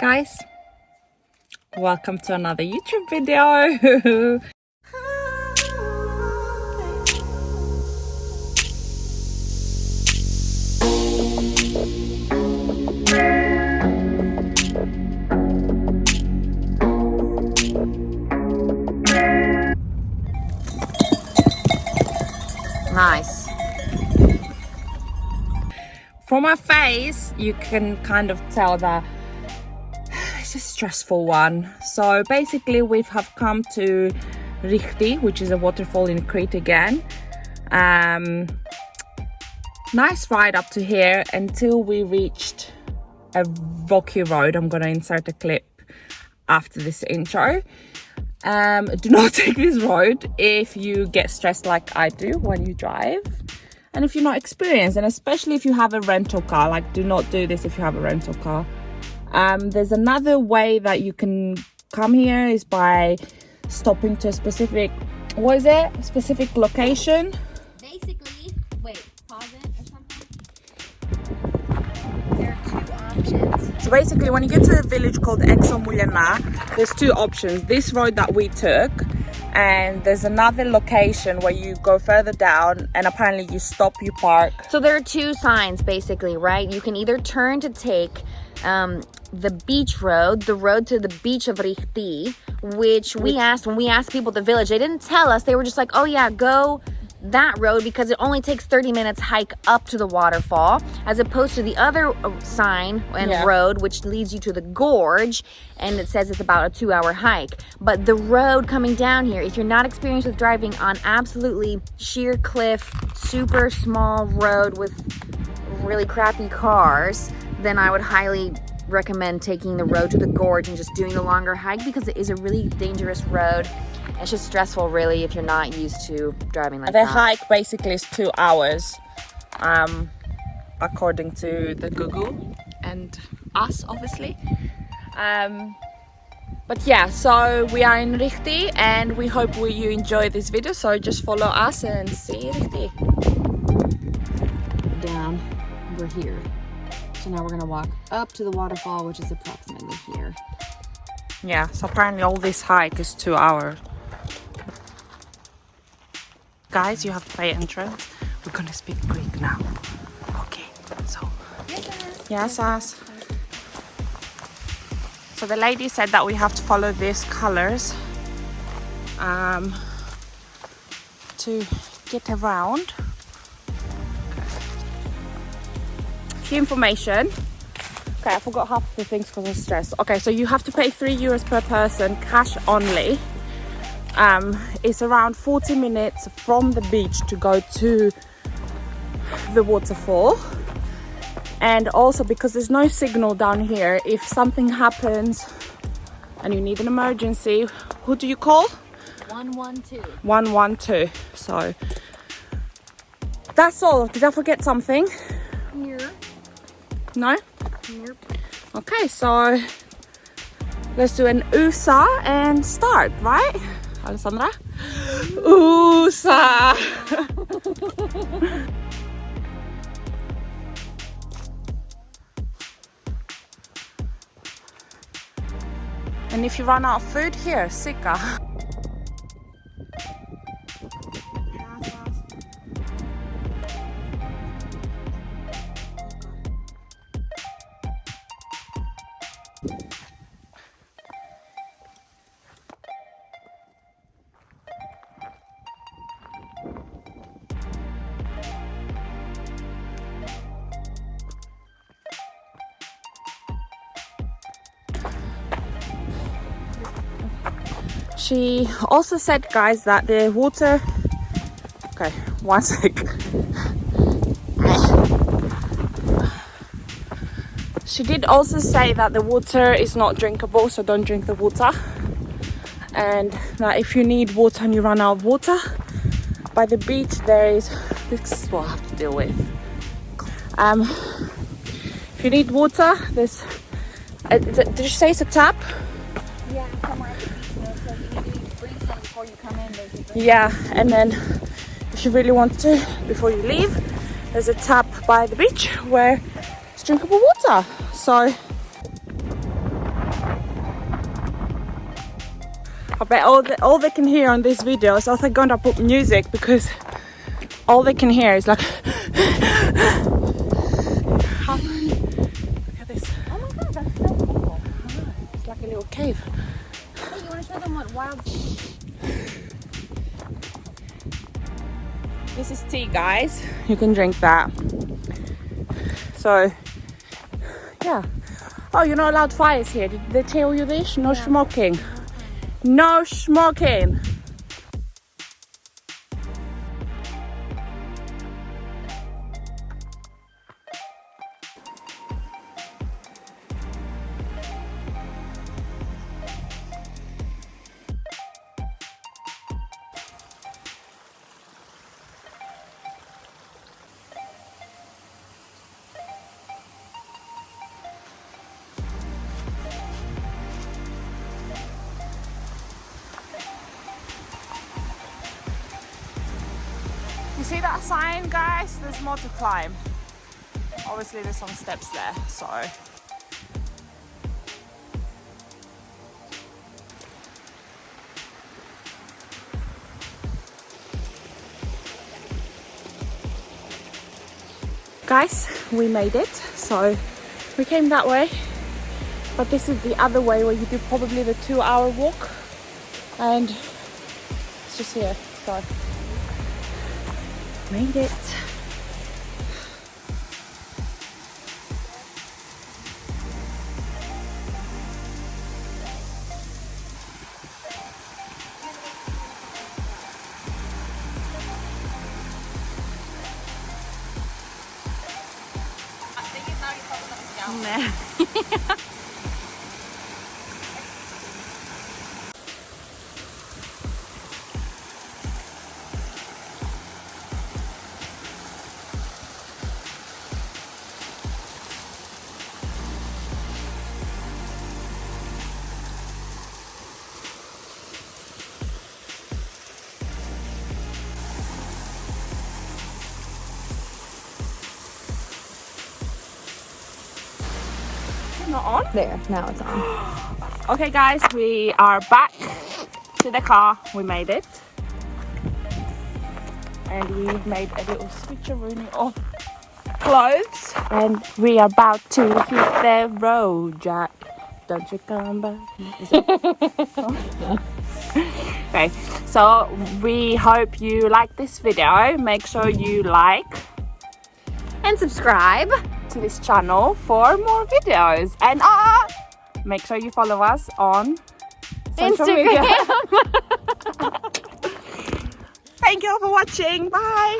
Guys, welcome to another YouTube video. Nice. From my face, you can kind of tell that it's a stressful one. So basically we have come to Ríchti, which is a waterfall in Crete again. Nice ride up to here until we reached a rocky road. I'm gonna insert a clip after this intro. Do not take this road if you get stressed like I do when you drive, and if you're not experienced, and especially if you have a rental car. Like, do not do this if you have a rental car. There's another way that you can come here is by stopping to a specific, what is it? A specific location. Basically, wait, pause it or something. There are two options. So basically, when you get to a village called Exo Mouliana, there's two options. This road that we took, and there's another location where you go further down and apparently you stop, you park. So there are two signs basically, right? You can either turn to take the beach road, the road to the beach of Ríchti, which we asked, when we asked people at the village, they didn't tell us. They were just like, oh yeah, go that road because it only takes 30 minutes hike up to the waterfall, as opposed to the other sign and road which leads you to the gorge, and it says it's about a 2-hour hike. But the road coming down here, if you're not experienced with driving on absolutely sheer cliff, super small road with really crappy cars, then I would highly recommend taking the road to the gorge and just doing the longer hike, because it is a really dangerous road. It's just stressful, really, if you're not used to driving like that. The hike basically is 2 hours, according to the Google and us, obviously. But yeah, so we are in Ríchti, and we hope you enjoy this video. So just follow us and see Ríchti. Down, we're here. So now we're gonna walk up to the waterfall, which is approximately here. Yeah, so apparently all this hike is 2 hours. Guys, you have to pay entrance. We're gonna speak Greek now. Okay, so yes, us. So the lady said that we have to follow these colors to get around. Key information. Okay, I forgot half of the things because I'm stressed. Okay, so you have to pay €3 per person, cash only. It's around 40 minutes from the beach to go to the waterfall. And also, because there's no signal down here, if something happens and you need an emergency, who do you call? 112. 112. So that's all. Did I forget something? Here. No? Here. Okay, so let's do an USA and start, right? Alessandra? USA! And if you run out of food, here, Sitia. She also said, guys, that the water... Okay, one sec. She did also say that the water is not drinkable, so don't drink the water. And that if you need water and you run out of water, by the beach there is... This is what I have to deal with. If you need water, there's... did you say it's a tap? Yeah, somewhere at the beach. So you need to bring some before you come in, basically. Yeah, and then if you really want to, before you leave, there's a tap by the beach where it's drinkable water. So I bet all they can hear on this video is also gonna put music because all they can hear is like. Look at this. Oh my god, that's so cool. It's like a little cave. Hey, you want to show them what wild... This is tea, guys. You can drink that. So, yeah. Oh, you're not allowed fires here. Did they tell you this? No smoking. No smoking. You see that sign, guys? There's more to climb. Obviously there's some steps there, so. Guys, we made it. So we came that way, but this is the other way where you do probably the 2-hour walk, and it's just here, so. Made it. Not on? There, now it's on. Okay guys, we are back to the car. We made it. And we made a little switcheroo of clothes. And we are about to hit the road, Jack. Don't you come back. Okay, so we hope you like this video. Make sure you like And subscribe to this channel for more videos, and make sure you follow us on social media. Instagram. Thank you all for watching. Bye.